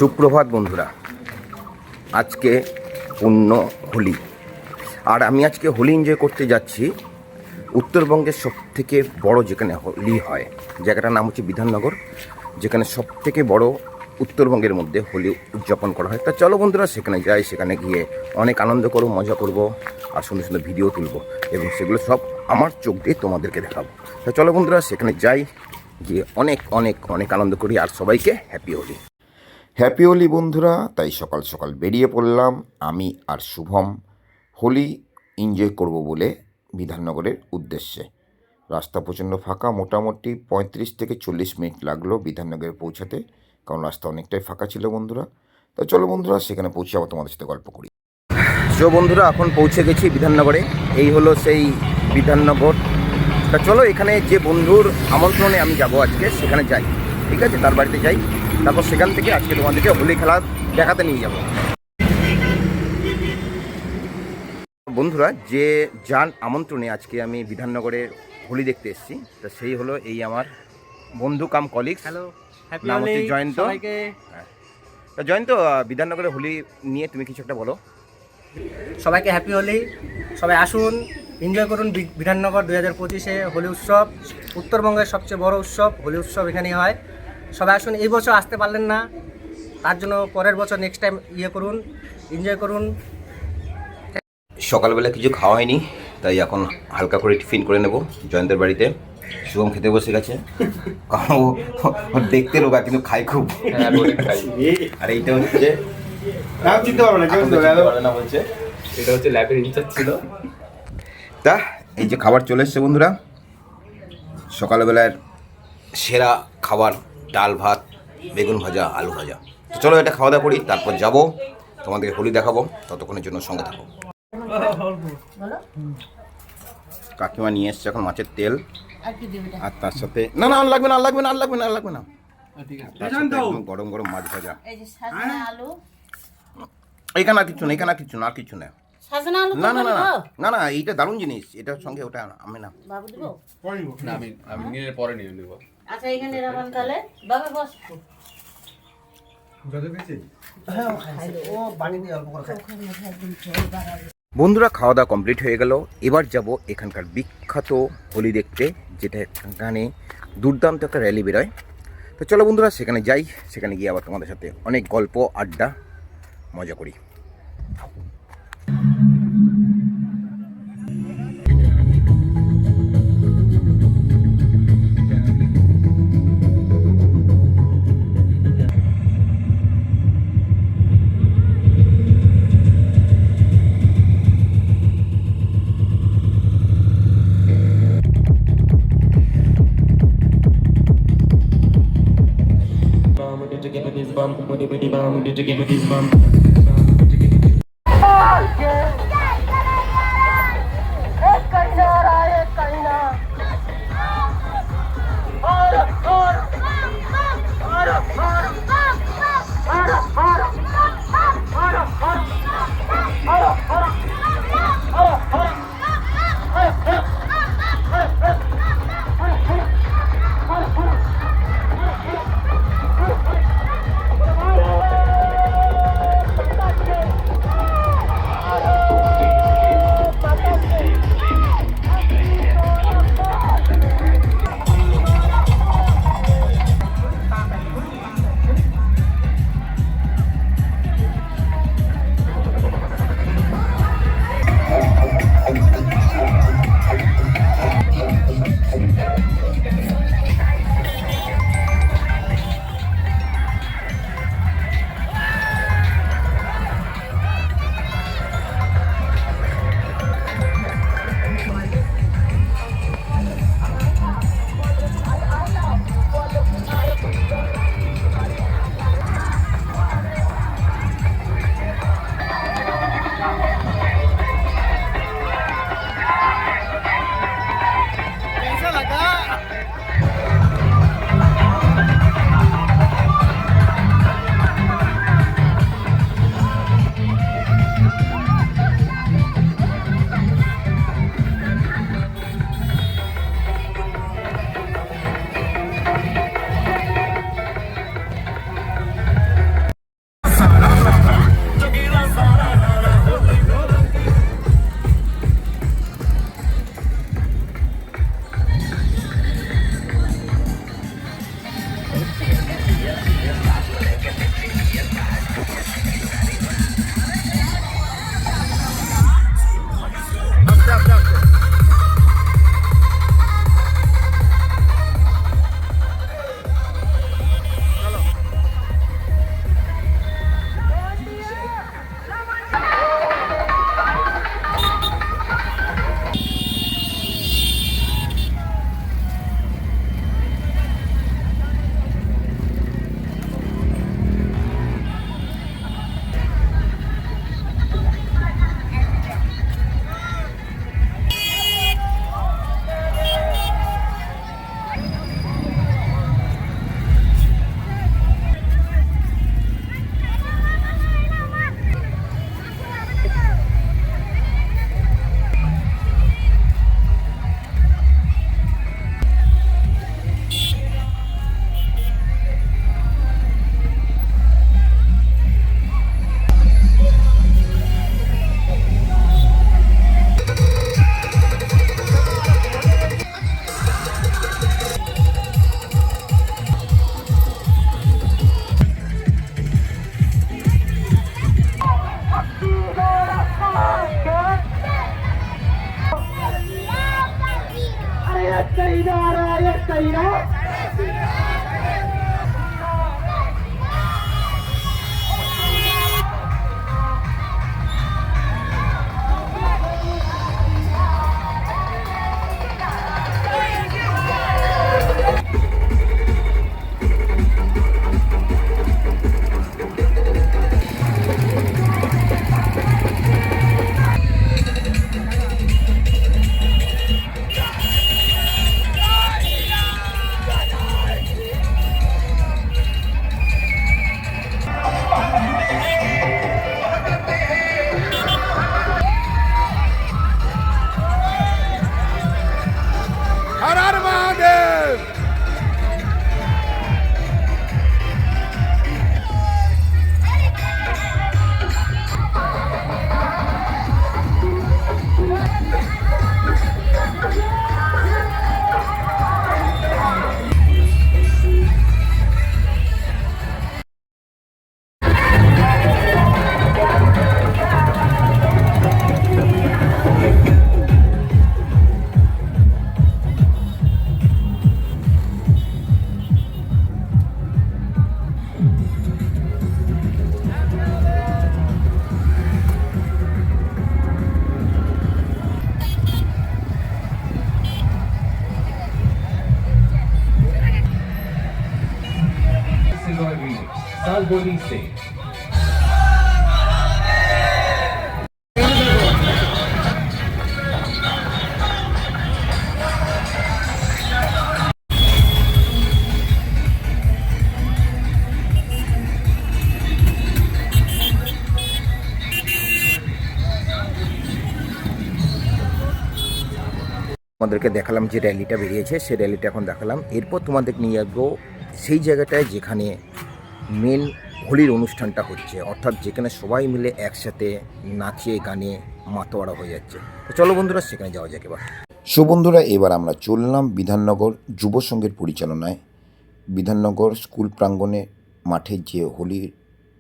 সুপ্রভাত বন্ধুরা, আজকে পূর্ণ হোলি। আর আমি আজকে হোলি এনজয় করতে যাচ্ছি উত্তরবঙ্গের সবথেকে বড় যেখানে হোলি হয়, জায়গাটার নাম হচ্ছে বিধাননগর, যেখানে সবথেকে বড় উত্তরবঙ্গের মধ্যে হোলি উদযাপন করা হয়। তা চলো বন্ধুরা সেখানে যাই, সেখানে গিয়ে অনেক আনন্দ করবো, মজা করব, আর সুন্দর সুন্দর ভিডিও তুলবো এবং সেগুলো সব আমার চোখ দিয়ে তোমাদেরকে দেখাবো। তা চলো বন্ধুরা সেখানে যাই, গিয়ে অনেক অনেক অনেক আনন্দ করি আর সবাইকে হ্যাপি হোলি। হ্যাপি হোলি বন্ধুরা। তাই সকাল সকাল বেরিয়ে পড়লাম আমি আর শুভম হোলি এনজয় করব বলে বিধাননগরের উদ্দেশ্যে। রাস্তা প্রচণ্ড ফাঁকা, মোটামুটি 35 থেকে 40 মিনিট লাগলো বিধাননগরে পৌঁছাতে, কারণ রাস্তা অনেকটাই ফাঁকা ছিল বন্ধুরা। তো চলো বন্ধুরা সেখানে পৌঁছে আবার তোমাদের সাথে গল্প করি। তো বন্ধুরা এখন পৌঁছে গেছি বিধাননগরে, এই হলো সেই বিধাননগর। তা চলো এখানে যে বন্ধুর আমন্ত্রণে আমি যাব আজকে সেখানে যাই, ঠিক আছে? তার বাড়িতে যাই, তারপর সেখান থেকে আজকে তোমাদেরকে হোলি খেলা দেখাতে নিয়ে যাব। বন্ধুরা যে যার আমন্ত্রণে আজকে আমি বিধাননগরে হোলি দেখতে এসেছি, তা সেই হলো এই আমার বন্ধু কাম কলিগ। হ্যালো, নাম হচ্ছে জয়ন্ত। তা জয়ন্ত, বিধাননগরে হোলি নিয়ে তুমি কিছু একটা বলো। সবাইকে হ্যাপি হোলি। সবাই আসুন, এনজয় করুন বিধাননগর 2025-এ হোলি উৎসব, উত্তরবঙ্গের সবচেয়ে বড় উৎসব হোলি উৎসব এখানেই হয়। সবাই আসুন। এই বছর আসতে পারলেন না, তার জন্য পরের বছর নেক্সট টাইম করুন, এনজয় করুন। সকালবেলা কিছু খাওয়া হয়নি, তাই এখন হালকা করে টিফিন করে নেব জয়ন্তের বাড়িতে। শুভম খেতে বসে গেছে, কারণ ও দেখতে রোগা কিন্তু খায় খুব। আর এইটা হচ্ছে চিনতে পারবে না বলছে, এটা হচ্ছে ল্যাবের ইনচার্জ ছিল। তা এই যে খাবার চলে এসছে বন্ধুরা, সকালবেলার সেরা খাবার, ডাল ভাত, বেগুন ভাজা, আলু ভাজা। তো চলো এটা খাওয়া দাওয়া করি, তারপর যাব তোমাদেরকে হোলি দেখাবো। ততক্ষণের জন্য সঙ্গে থাকো। কাকিমা নিয়ে এসছে এখন মাছের তেল, আর তার সাথে না না আর লাগবে না, আর লাগবে না, আর লাগবে না, আর লাগবে না, তার সাথে একদম গরম গরম মাছ ভাজা। এখানে আর কিছু না, এখানে আর কিছু না, আর কিছু না। না না না না না, এইটা দারুণ জিনিস, এটার সঙ্গে ওটা আমি না আমি নিয়ে পরে নিয়ে নেব। আচ্ছা এখানে রাখুন তাহলে বাবা বস। বন্ধুরা খাওয়া দাওয়া কমপ্লিট হয়ে গেল, এবার যাব এখানকার বিখ্যাত হোলি দেখতে, যেটা এখানে দুর্দান্ত একটা র্যালি বেরোয়। তো চলো বন্ধুরা সেখানে যাই, সেখানে গিয়ে আবার তোমাদের সাথে অনেক গল্প আড্ডা মজা করি। Salbonice. তোমাদেরকে দেখালাম যে র্যালিটা বেরিয়েছে, সেই র্যালিটা এখন দেখালাম। এরপর তোমাদের নিয়ে যাবো সেই জায়গাটায় যেখানে মেন হোলির অনুষ্ঠানটা হচ্ছে, অর্থাৎ যেখানে সবাই মিলে একসাথে নাচে গানে মাতোয়ারা হয়ে যাচ্ছে। তো চলো বন্ধুরা, সেখানে যাওয়া যাক এবার। সো বন্ধুরা, এবার আমরা চললাম বিধাননগর যুব সংঘের পরিচালনায় বিধাননগর স্কুল প্রাঙ্গণে মাঠে যে হোলির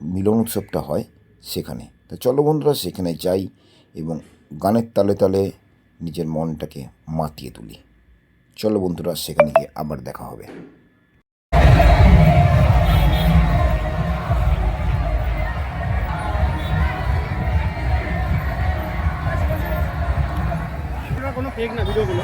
মিলন উৎসবটা হয় সেখানে। তো চলো বন্ধুরা, সেখানে যাই এবং গানের তালে তালে নিজের মনটাকে মাতিয়ে তুলি। চলো বন্ধুরা, সেখানে গিয়ে আবার দেখা হবে। কোনো ফেক না ভিডিওগুলো।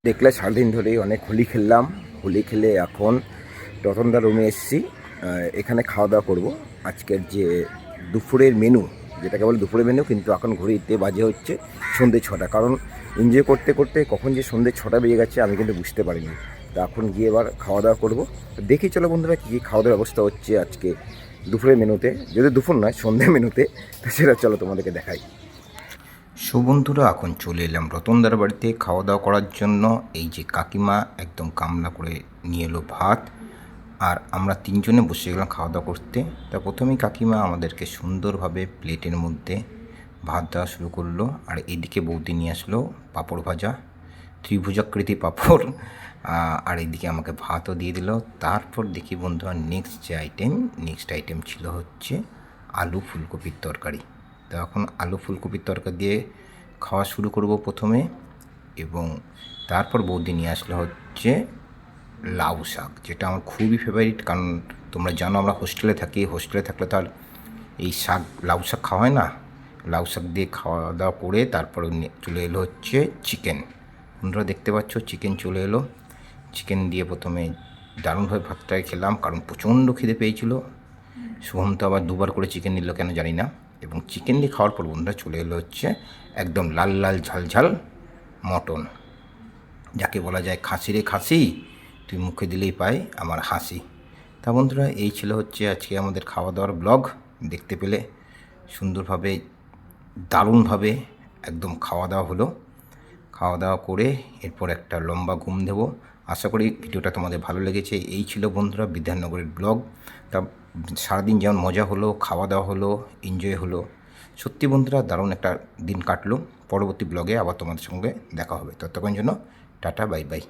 দেখলে সারাদিন ধরেই অনেক হোলি খেললাম। হোলি খেলে এখন রতনদার রুমে এসেছি। এখানে খাওয়া দাওয়া করবো আজকের যে দুপুরের মেনু, যেটাকে বলে দুপুরের মেনু, কিন্তু এখন ঘড়িতে বাজে হচ্ছে সন্ধ্যে 6টা। কারণ এনজয় করতে করতে কখন যে সন্ধ্যে 6টা বেজে গেছে আমি কিন্তু বুঝতে পারিনি। তা এখন গিয়ে এবার খাওয়া দাওয়া করবো। দেখি চলো বন্ধুরা কী কী খাওয়া দাওয়ার ব্যবস্থা হচ্ছে আজকে দুপুরের মেনুতে, যদি দুপুর নয় সন্ধ্যে মেনুতে, তো সেটা চলো তোমাদেরকে দেখাই। বন্ধুরা এখন চলে এলাম রতনদার বাড়িতে খাওয়া দাওয়া করার জন্য। এই যে কাকিমা একদম কামনা করে নিয়ে এলো ভাত, আর আমরা 3 জনে বসে গেলাম খাওয়া দাওয়া করতে। তা প্রথমেই কাকিমা আমাদেরকে সুন্দরভাবে প্লেটের মধ্যে ভাত দেওয়া শুরু করলো, আর এদিকে বৌদি নিয়ে আসলো পাঁপড় ভাজা, ত্রিভুজাকৃতি পাঁপড়, আর এইদিকে আমাকে ভাতও দিয়ে দিল। তারপর দেখি বন্ধুরা নেক্সট আইটেম ছিল হচ্ছে আলু ফুলকপির তরকারি। তো এখন আলু ফুলকপির তরকারি দিয়ে খাওয়া শুরু করব প্রথমে, এবং তারপর বৌদি নিয়ে আসলে হচ্ছে লাউ শাক, যেটা আমার খুবই ফেভারিট। কারণ তোমরা জানো আমরা হোস্টেলে থাকি, হোস্টেলে থাকলে তো আর এই শাক লাউ শাক খাওয়া হয় না। লাউ শাক দিয়ে খাওয়া দাওয়া করে তারপর চলে এলো হচ্ছে চিকেন। বন্ধুরা দেখতে পাচ্ছ চিকেন চলে এলো। চিকেন দিয়ে প্রথমে দারুণভাবে ভাতটাই খেলাম, কারণ প্রচণ্ড খিদে পেয়েছিল। শুভম তো আবার 2বার করে চিকেন নিল কেন জানি না। এবং চিকেন দিয়ে খাওয়ার পর বন্ধুরা চলে এলো হচ্ছে একদম লাল লাল ঝাল ঝাল মটন, যাকে বলা যায় খাসিরে খাসি, তুই মুখে দিলেই পাই আমার হাসি। তা বন্ধুরা এই ছিল হচ্ছে আজকে আমাদের খাওয়া দাওয়ার ব্লগ। দেখতে পেলে সুন্দরভাবে দারুণভাবে একদম খাওয়া দাওয়া হলো। খাওয়া দাওয়া করে এরপর একটা লম্বা ঘুম দেবো। আশা করি ভিডিওটা তোমাদের ভালো লেগেছে। এই ছিল বন্ধুরা বিধাননগরের ব্লগ। তা সারাদিন যেমন মজা হলো, খাওয়া দাওয়া হলো, এনজয় হলো, সত্যি বন্ধুরা দারুণ একটা দিন কাটলো। পরবর্তী ব্লগে আবার তোমাদের সঙ্গে দেখা হবে। ততক্ষণ জন্য টাটা, বাই বাই।